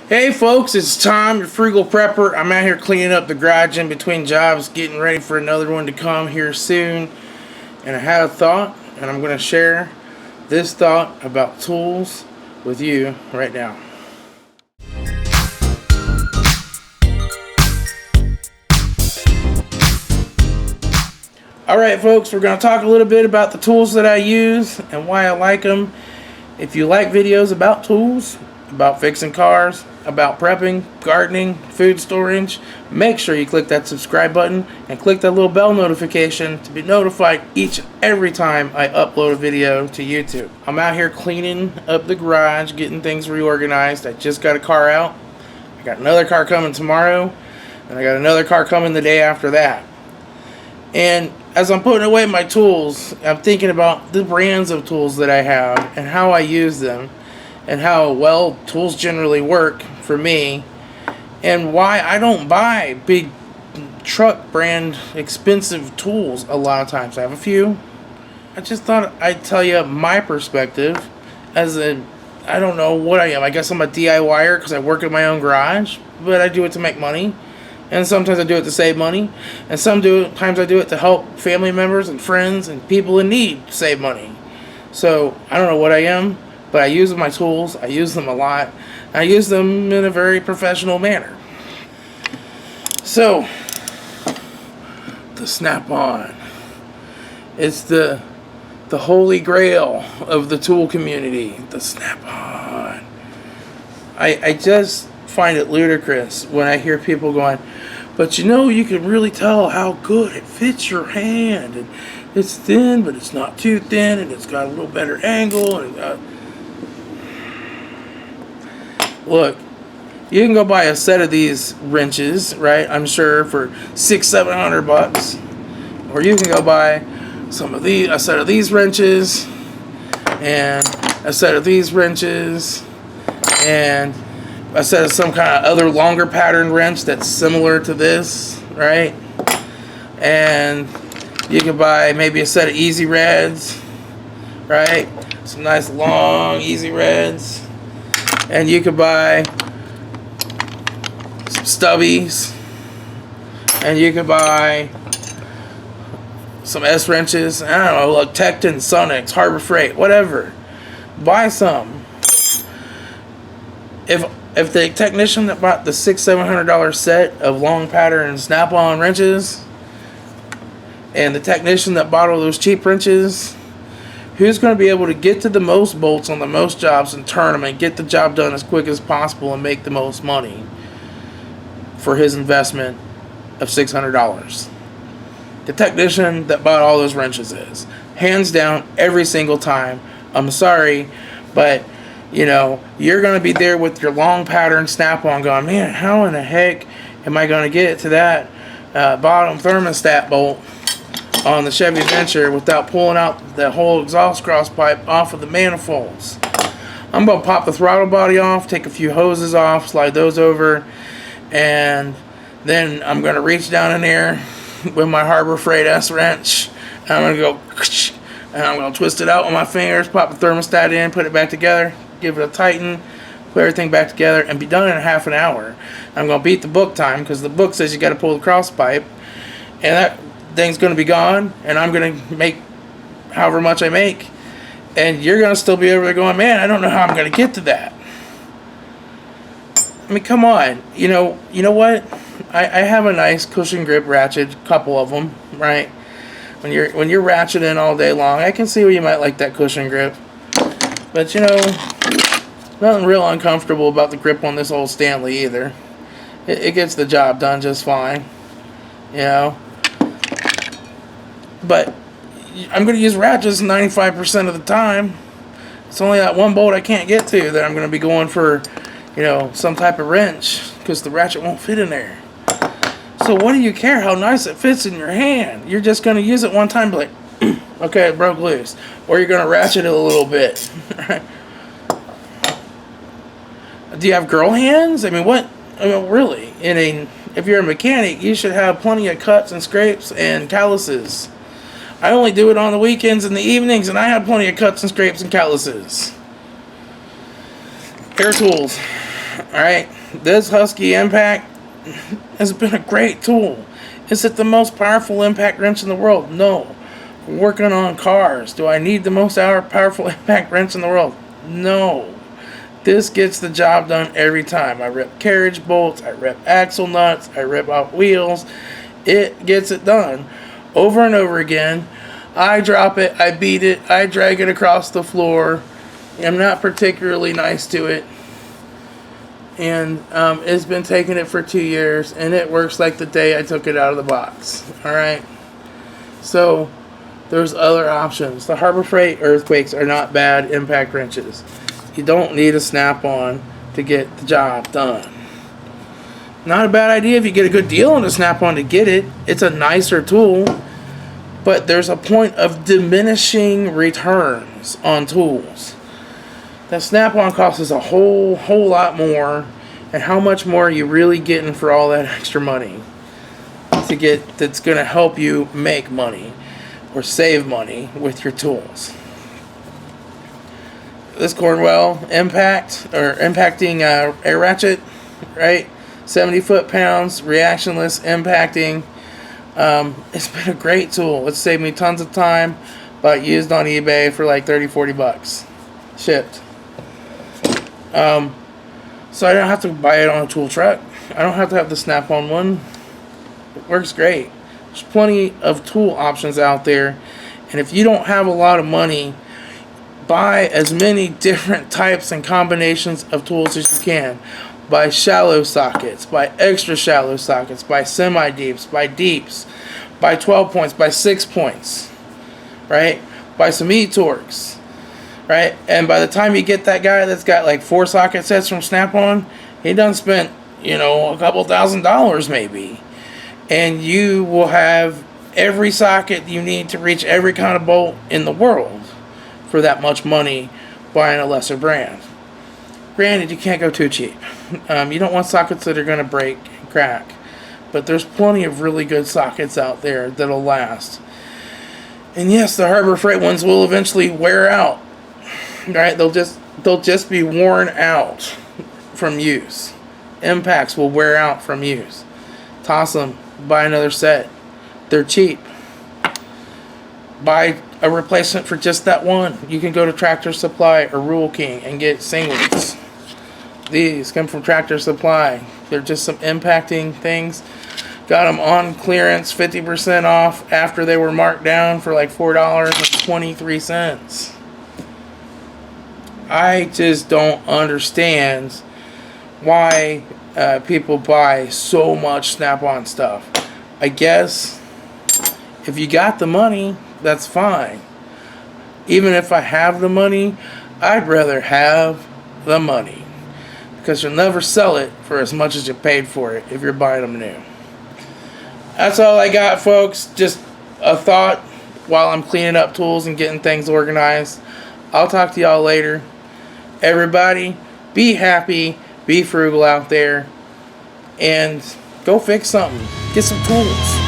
Hey folks, it's Tom, your frugal prepper. I'm out here cleaning up the garage in between jobs, getting ready for another one to come here soon. And I had a thought, and I'm going to share this thought about tools with you right now. Alright folks, we're going to talk a little bit about the tools that I use and why I like them. If you like videos about tools, about fixing cars, about prepping, gardening, food storage, make sure you click that subscribe button and click that little bell notification to be notified every time I upload a video to YouTube. I'm out here cleaning up the garage, getting things reorganized. I just got a car out. I got another car coming tomorrow, and I got another car coming the day after that. And as I'm putting away my tools, I'm thinking about the brands of tools that I have and how I use them and how well tools generally work for me and why I don't buy big truck brand expensive tools a lot of times. I have a few. I just thought I'd tell you my perspective as I don't know what I am. I guess I'm a DIYer because I work in my own garage, but I do it to make money. And sometimes I do it to save money. And sometimes I do it to help family members and friends and people in need save money. So I don't know what I am, but I use my tools. I use them a lot. I use them in a very professional manner. So, the Snap-on. It's the holy grail of the tool community. The Snap-on. I just find it ludicrous when I hear people going, but you know, you can really tell how good it fits your hand, and it's thin but it's not too thin, and it's got a little better angle, and look, you can go buy a set of these wrenches, right? I'm sure for $600-700, or you can go buy a set of these wrenches, and a set of these wrenches, and a set of some kind of other longer pattern wrench that's similar to this, right? And you can buy maybe a set of easy reds, right? Some nice long easy reds. And you could buy some stubbies. And you could buy some S wrenches. I don't know, like Tecton, Sonics, Harbor Freight, whatever. Buy some. If the technician that bought the $600-700 set of long pattern Snap-on wrenches and the technician that bought all those cheap wrenches, who's going to be able to get to the most bolts on the most jobs and turn them and get the job done as quick as possible and make the most money for his investment of $600? The technician that bought all those wrenches is. Hands down, every single time. I'm sorry, but you know, you're going to be there with your long pattern Snap-on going, man, how in the heck am I going to get to that bottom thermostat bolt on the Chevy Adventure without pulling out the whole exhaust cross pipe off of the manifolds? I'm going to pop the throttle body off, take a few hoses off, slide those over, and then I'm going to reach down in there with my Harbor Freight S wrench, and I'm going to go, and I'm going to twist it out with my fingers, pop the thermostat in, put it back together, give it a tighten, put everything back together, and be done in half an hour. I'm going to beat the book time because the book says you got to pull the cross pipe, and that thing's going to be gone, and I'm going to make however much I make, and you're going to still be over there going, man, I don't know how I'm going to get to that. I mean, come on. You know what? I have a nice cushion grip ratchet, couple of them, right? When you're ratcheting all day long, I can see where you might like that cushion grip. But you know, nothing real uncomfortable about the grip on this old Stanley either. It gets the job done just fine, you know. But I'm going to use ratchets 95% of the time. It's only that one bolt I can't get to that I'm going to be going for, you know, some type of wrench because the ratchet won't fit in there. So what do you care how nice it fits in your hand? You're just going to use it one time, like, okay, it broke loose. Or you're going to ratchet it a little bit. Do you have girl hands? I mean, what? I mean, really? If you're a mechanic, you should have plenty of cuts and scrapes and calluses. I only do it on the weekends and the evenings, and I have plenty of cuts and scrapes and calluses. Air tools. Alright, this Husky Impact has been a great tool. Is it the most powerful impact wrench in the world? No. Working on cars, do I need the most powerful impact wrench in the world? No. This gets the job done every time. I rip carriage bolts, I rip axle nuts, I rip out wheels. It gets it done over and over again. I drop it, I beat it, I drag it across the floor. I'm not particularly nice to it. And it's been taking it for 2 years, and it works like the day I took it out of the box. Alright? So, there's other options. The Harbor Freight Earthquakes are not bad impact wrenches. You don't need a snap-on to get the job done. Not a bad idea if you get a good deal on a snap-on to get it. It's a nicer tool. But there's a point of diminishing returns on tools. That snap-on costs a whole lot more, and how much more are you really getting for all that extra money to get that's going to help you make money or save money with your tools? This Cornwell impacting air ratchet, right? 70 foot-pounds, reactionless impacting. It's been a great tool. It's saved me tons of time. Bought used on eBay for like 30-40 bucks, shipped. So I don't have to buy it on a tool truck. I don't have to have the snap-on one. It works great. There's plenty of tool options out there, and if you don't have a lot of money, buy as many different types and combinations of tools as you can. Buy shallow sockets, buy extra shallow sockets, buy semi-deeps, buy deeps, buy 12 points, buy 6 points, right? Buy some E-Torques. Right? And by the time you get that guy that's got like 4 socket sets from Snap-on, he done spent, a couple $1,000 maybe. And you will have every socket you need to reach every kind of bolt in the world for that much money buying a lesser brand. Granted, you can't go too cheap. You don't want sockets that are going to break and crack. But there's plenty of really good sockets out there that'll last. And yes, the Harbor Freight ones will eventually wear out. Right, they'll just be worn out from use. Impacts will wear out from use. Toss them, buy another set. They're cheap. Buy a replacement for just that one. You can go to Tractor Supply or Rule King and get singles. These come from Tractor Supply. They're just some impacting things. Got them on clearance, 50% off after they were marked down for like $4.23. I just don't understand why people buy so much Snap-on stuff. I guess if you got the money, that's fine. Even if I have the money, I'd rather have the money. Because you'll never sell it for as much as you paid for it if you're buying them new. That's all I got, folks. Just a thought while I'm cleaning up tools and getting things organized. I'll talk to y'all later. Everybody, be happy, be frugal out there, and go fix something. Get some tools.